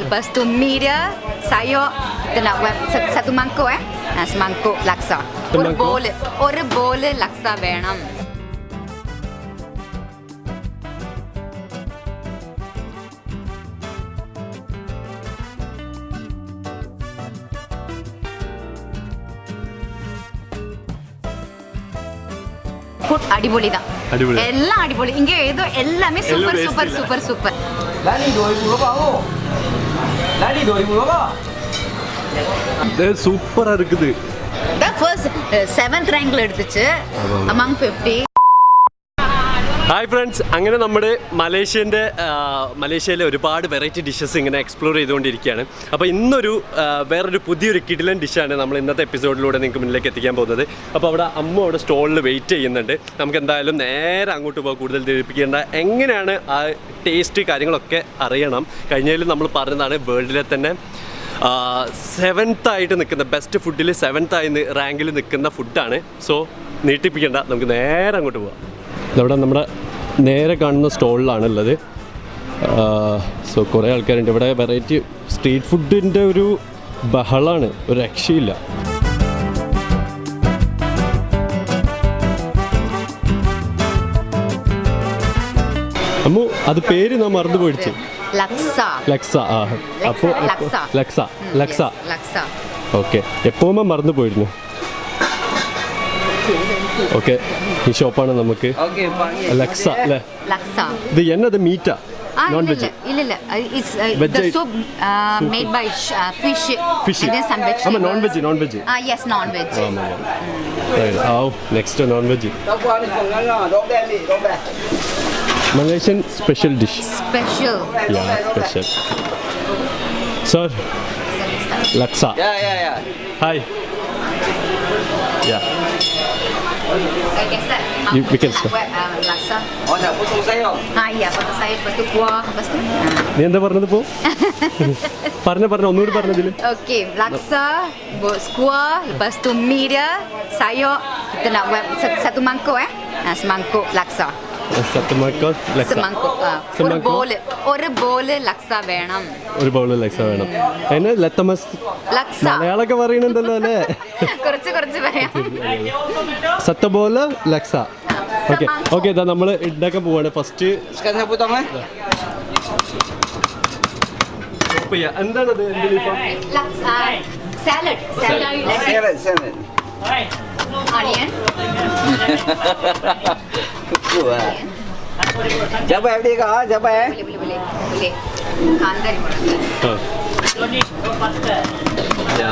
lepas tu mie dia, sayur, kita nak buat satu mangkuk semangkuk laksa. ഒരു bowl laksa വേണം. Food അടിപൊളി தான். എല്ലാം അടിപൊളി. ഇങ്ങ ഏതോ എല്ലാമേ super super super super. Lali 2000 bawo. Lali 2000 bawo. ഇത് സൂപ്പറാ இருக்குது. The first 7th rank എടുത്തിച്ച് among 50. Hi friends, അങ്ങനെ നമ്മുടെ മലേഷ്യയിലെ ഒരുപാട് വെറൈറ്റി ഡിഷസ് ഇങ്ങനെ എക്സ്പ്ലോർ ചെയ്തുകൊണ്ടിരിക്കുകയാണ്. അപ്പോൾ ഇന്നൊരു വേറൊരു പുതിയൊരു കിടിലൻ ഡിഷാണ് നമ്മൾ ഇന്നത്തെ എപ്പിസോഡിലൂടെ നിങ്ങൾക്ക് മുന്നിലേക്ക് എത്തിക്കാൻ പോകുന്നത്. അപ്പോൾ അമ്മ അവിടെ സ്റ്റോളിൽ വെയിറ്റ് ചെയ്യുന്നുണ്ട്. നമുക്ക് എന്തായാലും നേരെ അങ്ങോട്ട് പോകാൻ കൂടുതൽ ധരിപ്പിക്കേണ്ട എങ്ങനെയാണ് ആ ടേസ്റ്റ് കാര്യങ്ങളൊക്കെ അറിയണം. കഴിഞ്ഞതിൽ നമ്മൾ പറഞ്ഞതാണ് വേൾഡിലെ തന്നെ 7th ആയിട്ട് നിൽക്കുന്ന ബെസ്റ്റ് ഫുഡിൽ 7th ആയി റാങ്കിൽ നിൽക്കുന്ന ഫുഡാണ്. സോ നീട്ടിപ്പിക്കേണ്ട, നമുക്ക് നേരെ അങ്ങോട്ട് പോകാം. ഇവിടെ നമ്മുടെ നേരെ കാണുന്ന സ്റ്റോളിലാണുള്ളത്. സോ കുറേ ആൾക്കാരുണ്ട് ഇവിടെ. വെറൈറ്റി സ്ട്രീറ്റ് ഫുഡിൻ്റെ ഒരു ബഹളാണ്, ഒരു രക്ഷയില്ല. അമ്മു, അത് പേര് നാം മറന്നു പോയിടുച്ചു. ലക്സ. അപ്പോൾ ലക്സ. ഓക്കെ, എപ്പോഴും മറന്നു പോയിരുന്നു. ഓക്കെ, ഈ ഷോപ്പാണ് നമുക്ക്. ലക്സ അല്ലേ? ഇത് എന്നത് മീറ്റാ? Non veg? ഇല്ല, the soup made by fish and then some vegetables. ആമാ, non veg. Yes, non veg. Next non veg. Malaysian special dish. Special. Yeah, special. Sir, laksa. Yeah. Hi. Yeah. Okay, start. We can start. Laksa. Oh, nak potong sayur. Ya, potong sayur, lepas tu kuah, lepas tu. നീ എന്താ പറഞ്ഞത് പോ? പറഞ്ഞ ഒന്നുകൂടി പറഞ്ഞതില്. Okay, laksa, kuah, lepas tu mie dia, sayur, kita nak buat satu mangkuk semangkuk laksa. semangkuk. ഒരു bowl laksa വേണം. ഒരു bowl laksa വേണം. അതിന് ലക്സ മലയാളമൊക്കെ പറയുന്നുണ്ടല്ലോ അല്ലേ? കുറച്ച് പറയാം. സത്തബോല് ലക്സ. ഓക്കെ, ഇതാ നമ്മൾ ഉണ്ടാക്കാൻ പോവാണ്. ഫസ്റ്റ് എന്താണത്? Salad. Onion. Siapa yang beli kau? Siapa ya? Boleh. Kanda ni boleh. Ya.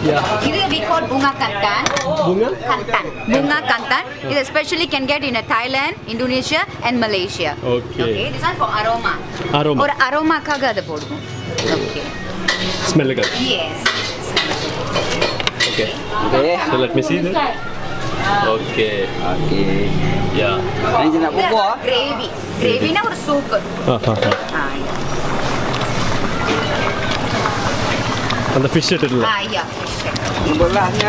Yeah. This we call bunga kantan. Bunga kantan. It especially can get in Thailand, Indonesia and Malaysia. Okay. This one for aroma. Or aroma kaga adu podum. Okay. Smell good. Yes. Okay. So let me see that. Okay. Yeah. Ini nak bubur. Gravy na or soup. And the fish ഇട്ടിട്ടില്ല. Yeah, fish. Bolehnya.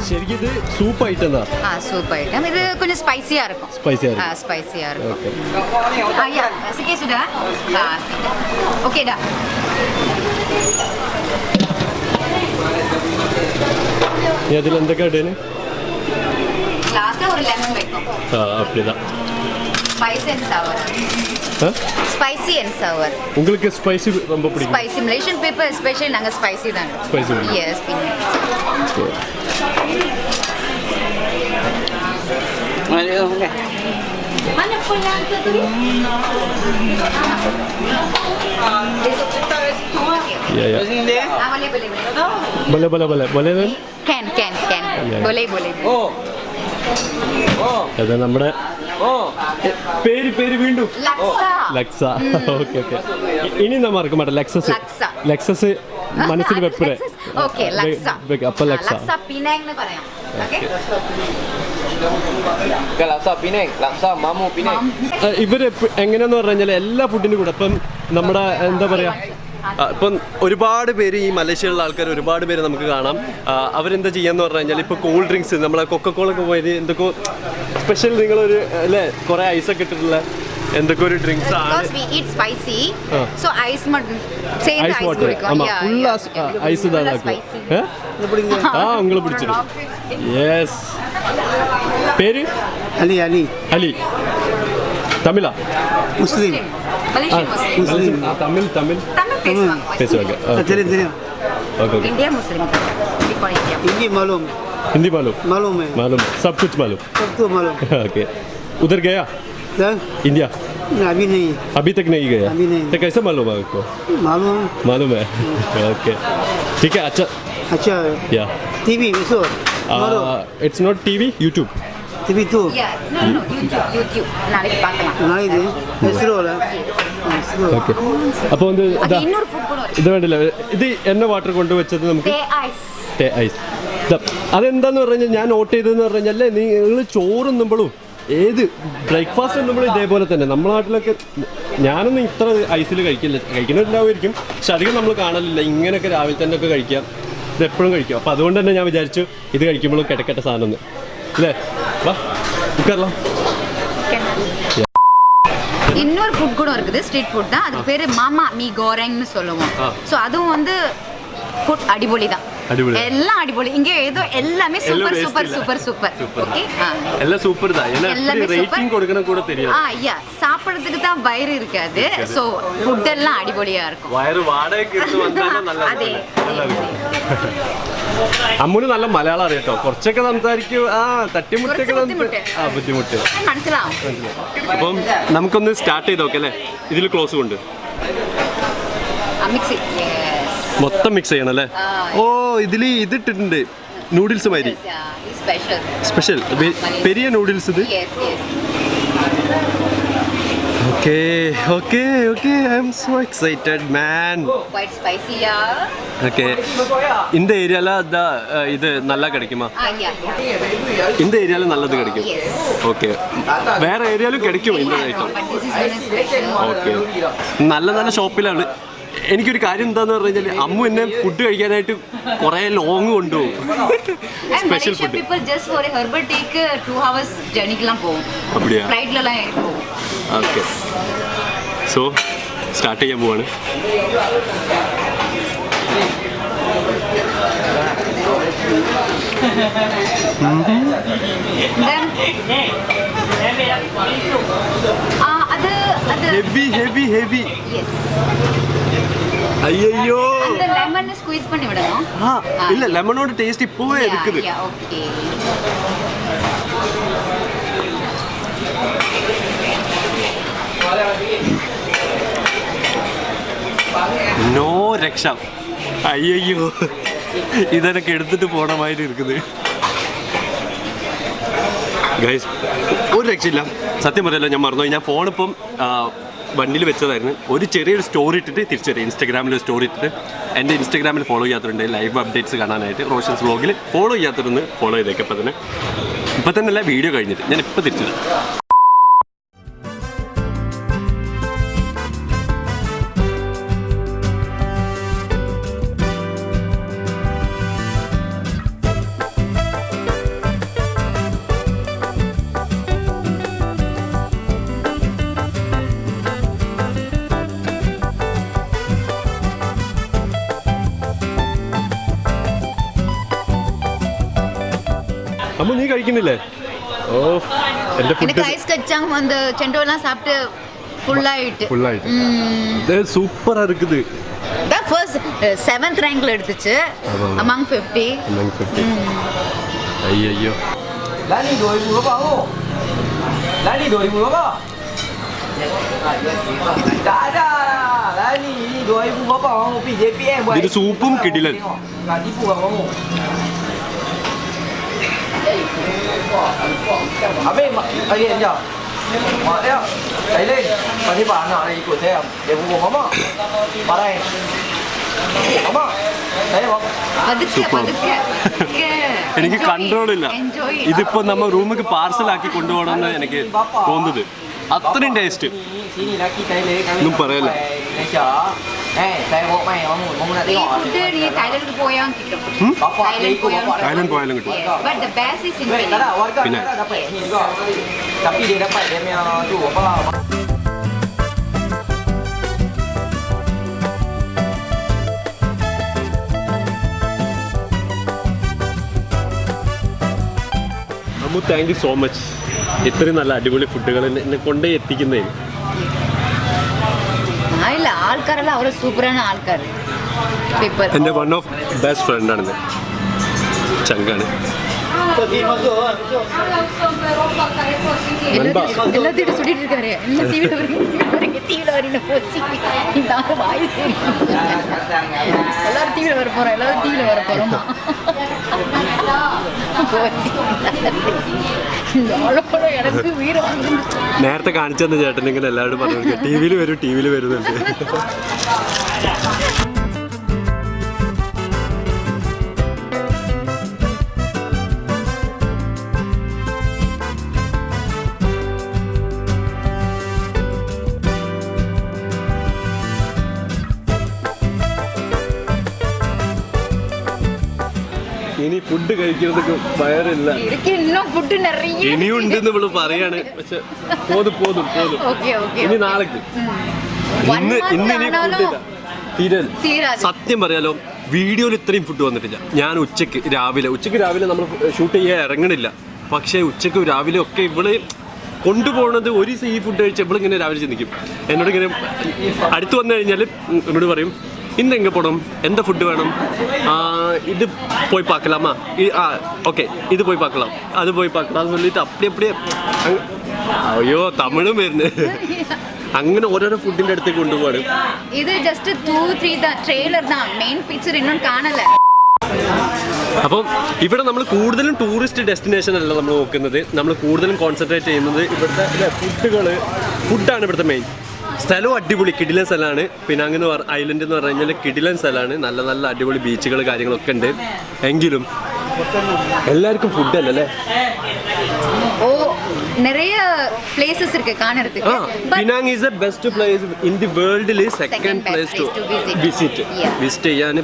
ശരിക്കും ഇത് soup item താ. Soup item. ഇത് கொஞ்சம் സ്പൈസിயா இருக்கும். സ്പൈസിயா இருக்கும். Okay. Ya, sikit sudah. Okey dah. നീ അതിൽ എന്തൊക്കെ ഇടേന്? ലാസ്റ്റ് ഒരു ലെമൺ വെക്കും. அப்படிதான். Spicy and sour. Spicy and sour. உங்களுக்கு ஸ்பைசி ரொம்ப பிடிக்கும்? Spicy Malaysian people especially நாங்க spicy தான். Spicy. Yes. Mana pun yang tu? Besok kita kat situ ah. Yeah, yeah. Sini dia. Boleh then? Can. Yeah. Boleh. Oh. Oh. അത് നമ്മുടെ Oh. പേര് വീണ്ടും Laksa. Okay ഇനി നമ്മ ഇറക്കും മാട്ടെ ലെക്സസ് മനസ്സിൽ വെപ്പുരെ Okay, laksa. അപ്പൊ ലെക്സ Laksa Penang എന്ന് പറയാം. Okay? Bukan laksa Penang, laksa mamu Penang. ഇവര് എങ്ങനെയാന്ന് പറഞ്ഞു കഴിഞ്ഞാൽ എല്ലാ ഫുഡിനും കൂടെ ഇപ്പം നമ്മുടെ എന്താ പറയാ ഇപ്പം ഒരുപാട് പേര് ഈ മലേഷ്യയിലുള്ള ആൾക്കാർ ഒരുപാട് പേര് നമുക്ക് കാണാം. അവരെന്താ ചെയ്യാന്ന് പറഞ്ഞു കഴിഞ്ഞാൽ ഇപ്പോൾ കൂൾ ഡ്രിങ്ക്സ് നമ്മളെ കൊക്കക്കോളൊക്കെ പോയിട്ട് എന്തൊക്കെ സ്പെഷ്യൽ നിങ്ങളൊരു അല്ലേ കുറേ ഐസൊക്കെ ഇട്ടിട്ടുള്ള എന്തൊക്കെ ഒരു ഡ്രിങ്ക്സ് ആണ്. Because we eat spicy, so ice ice water ആമാ ഫുൾ ഐസ് தான் இருக்கும். உங்களை பிடிச்சிருக்கு. യെസ് പേര് അലി தமிழா Muslim. Malaysian Muslim. Tamil Tamil பேசுவாங்க. பேசுவாங்க தெரியும் okay India Muslim. We call India. Hindi मालूम हिंदी मालूम मालूम है सब कुछ मालूम सब तो मालूम ओके उधर गया क्या? इंडिया अभी नहीं अभी तक नहीं गया अभी नहीं। तो कैसे मालूम है आपको मालूम है ओके ठीक है अच्छा अच्छा या टीवी बेसो it's not TV YouTube TV तो Yeah, no, YouTube. நாளைக்கு பார்க்கலாம். नाई दे बेसरो ഓക്കെ അപ്പോൾ ഇത് ഇതാ இன்னொரு ஃபுட் கூட ഇത് വേണ്ടില്ല ഇത് എണ്ണ വാട്ടർ കൊണ്ടുവച്ചത് നമുക്ക് Teh ice. ഐസ് അതെന്താന്ന് പറഞ്ഞു കഴിഞ്ഞാൽ ഞാൻ നോട്ട് ചെയ്തതെന്ന് പറഞ്ഞു കഴിഞ്ഞാൽ നിങ്ങൾ ചോറുന്നുമ്പോഴും ഏത് ബ്രേക്ക്ഫാസ്റ്റ് നമ്മൾ ഇതേപോലെ തന്നെ നമ്മുടെ നാട്ടിലൊക്കെ ഞാനൊന്നും ഇത്ര ഐസിൽ കഴിക്കുന്നുണ്ടാവുമായിരിക്കും പക്ഷെ അധികം നമ്മൾ കാണലില്ല ഇങ്ങനെയൊക്കെ രാവിലെ തന്നെ ഒക്കെ കഴിക്കാം ഇത് എപ്പോഴും കഴിക്കും അപ്പോൾ അതുകൊണ്ട് തന്നെ ഞാൻ വിചാരിച്ചു ഇത് കഴിക്കുമ്പോഴും കിടക്കട്ടെ സാധനം ഒന്ന് അല്ലേ വാ ഉക്കാറலாம் இன்னொரு ஃபுட் கூட இருக்குது ஸ்ட்ரீட் ஃபுட் தான் அதுக்கு பேரு மாமா மீ கோரங்னு சொல்லுவோம் ஸோ அதுவும் வந்து ஃபுட் அடிபொலி தான் எல்லாம் அடிபொலி இங்கே ஏதோ எல்லாமே சூப்பர் ஓகே எல்லாம் சூப்பர் தான் ஏன்னா ரேட்டிங் கொடுக்கணும் கூட தெரியும் ஐயா சாப்பிடுறதுக்கு தான் வயிறு இருக்காது ஸோ ஃபுட் எல்லாம் அடிபொலியா இருக்கும் വയറ് വാടകയ്ക്ക് എടുത്ത് വന്നാലും നല്ല അതെ അമ്മൂന് നല്ല മലയാളം അറിയാട്ടോ കുറച്ചൊക്കെ സംസാരിക്കും തട്ടിമുട്ടൊക്കെ ബുദ്ധിമുട്ട് മനസ്സിലാവും അപ്പം നമുക്കൊന്ന് സ്റ്റാർട്ട് ചെയ്ത് നോക്കാം അല്ലേ ഇതിൽ ക്ലോസ് കൊണ്ട് മൊത്തം മിക്സ് ചെയ്യണം അല്ലേ ഓ ഇതിൽ ഇതിട്ടിട്ടുണ്ട് നൂഡിൽസ് മാതിരി സ്പെഷ്യൽ പെരിയ നൂഡിൽസ് ഇത് Okay, I'm so excited, man. Quite spicy, yeah. Okay. இந்த ஏரியால இது நல்லா கிடைக்குமா? இந்த ஏரியால நல்லது கிடைக்கும். Okay. வேற ஏரியாலும் கிடைக்கும் இந்த ஐட்டம். Okay. നല്ല ഷോപ്പിലാണ്. എനിക്കൊരു കാര്യം എന്താന്ന് പറഞ്ഞു കഴിഞ്ഞാൽ അമ്മു എന്നെ ഫുഡ് കഴിക്കാനായിട്ട് കുറേ ലോങ് കൊണ്ടുപോകും സ്പെഷ്യൽ ഫുഡ് அப்படியா ഓക്കെ സോ സ്റ്റാർട്ട് ചെയ്യാൻ പോവാണ് ഹെവി ஐயோ அந்த லெமன் ஸ்குவீஸ் பண்ணி விடணும் இல்ல லெமனோட டேஸ்ட் இப்போவே இருக்குது ஓகே நோ ரக்ஷா ஐயோ இதனக்கு எடுத்துட்டு போன மாதிரி இருக்குது ഗൈസ് ഒരു രക്ഷയില്ല സത്യം പറയല്ലോ ഞാൻ മറന്നു ഞാൻ ഫോണിപ്പം വണ്ടിയിൽ വെച്ചതായിരുന്നു ഒരു ചെറിയൊരു സ്റ്റോറി ഇട്ടിട്ട് തിരിച്ചു വരും ഇൻസ്റ്റാഗ്രാമിൽ ഒരു സ്റ്റോറി ഇട്ടിട്ട് എൻ്റെ ഇൻസ്റ്റാഗ്രാമിൽ ഫോളോ ചെയ്യാത്തവരുണ്ട് ലൈവ് അപ്ഡേറ്റ്സ് കാണാനായിട്ട് റോഷൻസ് വ്ലോഗിൽ ഫോളോ ചെയ്യാത്തവരൊന്ന് ഫോളോ ചെയ്തേക്കാം ഇപ്പം തന്നെ അല്ല വീഡിയോ കഴിഞ്ഞിട്ട് ഞാൻ ഇപ്പം തിരിച്ചു വരാം அம்மா நீ കഴിക്കുന്നില്ലേ ഓ എൻ്റെ ഫുഡ് ഐസ് കച്ചാങ് வந்து செண்டோலாம் சாப்பிட்டு ஃபுல்லாயிட்டு இது சூப்பரா இருக்குது the first 7th rankல எடுத்துச்சு among 50 ஐயோ Lani 2000 berapa kamu? Lani 2000 berapa? Tak ada lah. Lani 2000 berapa orang pergi JPM buat. Jadi supum kidilan. Enggak tipu kan kamu. Habis lagi jap. Mak dia. Thailand. Tiba-tiba anak dia ikut saya. Dia pukul mama. Parai. Mama. Saya mama. എനിക്ക് control ഇല്ല. ഇതിപ്പോ നമ്മൾ റൂമിൽ പാർസലാക്കി കൊണ്ടുപോകണമെന്ന് എനിക്ക് തോന്നുന്നത്. അത്രയും taste ഒന്നും പറയല്ല. തായ്ലൻഡ് പോയാലും കിട്ടും. പിന്നെ tapi dia dapat dia punya tu apa. Ammu thank you so much. ഇത്രയും നല്ല അടിപൊളി ഫുഡുകൾ എന്നെ കൊണ്ടേ എത്തിക്കുന്നതിന്. ആൾക്കാരല്ല അവരെ സൂപ്പറാണ് ആൾക്കാർ. എൻ്റെ വൺ ഓഫ് ബെസ്റ്റ് ഫ്രണ്ടാണിത്. ചങ്കാണ്. எல்லாத்தையும் சொல்லிட்டு இருக்காரு. எல்லாம் டிவில வரீங்க போச்சு. இந்த ஆறு வாய் சரி. எல்லாரும் டிவில வர போறோம். எல்லாரும் டிவில வர போறோம். எனக்கு വീട് നേരത്തെ കാണിച്ചെന്ന ചേട്ടൻ ഇങ്ങനെ എല്ലാവരും പറഞ്ഞു ടി വിയിൽ വരുന്നുണ്ട്. ഇനി ഫുഡ് കഴിക്കുന്നതൊക്കെ വയറില്ല. ഇനിയുണ്ടെന്ന് നമ്മൾ പറയാണ്. പക്ഷെ പോതും ഇനി നാളേക്ക്. സത്യം പറയാലോ, വീഡിയോയിൽ ഇത്രയും ഫുഡ് വന്നിട്ടില്ല. ഞാൻ ഉച്ചക്ക് രാവിലെ നമ്മൾ ഷൂട്ട് ചെയ്യാൻ ഇറങ്ങണില്ല. പക്ഷേ ഉച്ചക്ക് രാവിലെ ഒക്കെ ഇവള് കൊണ്ടുപോകുന്നത് ഒരു സീ ഫുഡ് കഴിച്ച് ഇവളിങ്ങനെ രാവിലെ ചിന്തിക്കും. എന്നോട് ഇങ്ങനെ അടുത്ത് വന്നു കഴിഞ്ഞാൽ എന്നോട് പറയും, ഇന്ന് എங்கே പോകണം, എന്താ ഫുഡ് വേണം, ഇത് പോയി பார்க்கலாமா, ഓക്കെ ഇത് പോയി பார்க்கலாம், അത് പോയി பார்க்கலாம் சொல்லிட்டு அப்படியே അയ്യോ തമിഴും വരുന്നത്. അങ്ങനെ ഓരോരോ ഫുഡിന്റെ അടുത്തേക്ക് കൊണ്ടുപോകാണ്. ഇത് ജസ്റ്റ് 2-3 ട്രെയിലർ தான், മെയിൻ പിക്ചർ ഇന്നും കാണല. അപ്പം ഇവിടെ നമ്മൾ കൂടുതലും ടൂറിസ്റ്റ് ഡെസ്റ്റിനേഷൻ അല്ല നമ്മൾ നോക്കുന്നത്. നമ്മൾ കൂടുതലും കോൺസെൻട്രേറ്റ് ചെയ്യുന്നത് ഇവിടുത്തെ ഫുഡാണ് ഇവിടുത്തെ മെയിൻ. സ്ഥലവും അടിപൊളി കിടിലൻ സ്ഥലമാണ്. പിനാങ് എന്ന് ഐലൻഡ് എന്ന് പറഞ്ഞു കഴിഞ്ഞാൽ കിടിലൻ സ്ഥലമാണ്. നല്ല നല്ല അടിപൊളി ബീച്ചുകൾ കാര്യങ്ങളൊക്കെ ഉണ്ട്. എങ്കിലും എല്ലാവർക്കും ഫുഡ് അല്ലല്ലേ. நிறைய places இருக்கு காணறதுக்கு. Penang is the best place in the world. Second place to visit. Visit ചെയ്യാൻ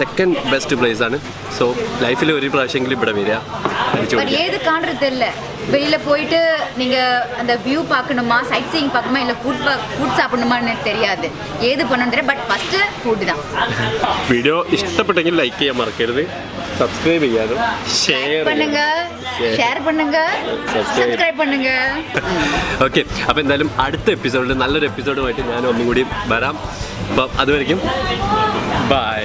സെക്കൻഡ് ബെസ്റ്റ് പ്ലേസ് ആണ്. സോ ലൈഫിൽ ഒരു പ്രാവശ്യമെങ്കിലും ഇവിടെ വരിക. ஏது காணறது இல்ல. வெளியில போயிட்டு நீங்க அந்த வியூ பார்க்கணுமா, சைட் சீயிங் பார்க்கணுமா, இல்ல ஃபுட் சாப்பிடணுமான்னு தெரியாது. ஏது பண்ணணும் தெரியும். பட் ஃபர்ஸ்ட் ஃபுட் தான். വീഡിയോ ഇഷ്ടപ്പെട്ടെങ്കിൽ ലൈക്ക് ചെയ്യാൻ മറക്കരുത്. സബ്സ്ക്രൈബ് ചെയ്യാനും ഷെയർ பண்ணுங்க, സബ്സ്ക്രൈബ് பண்ணுங்க. ഓക്കെ, അപ്പോൾ എന്തായാലും അടുത്ത എപ്പിസോഡിൽ നല്ലൊരു എപ്പിസോഡുമായിട്ട് ഞാൻ ഒന്നും കൂടി വരാം. അപ്പം അതുവരെയ്ക്കും ബൈ.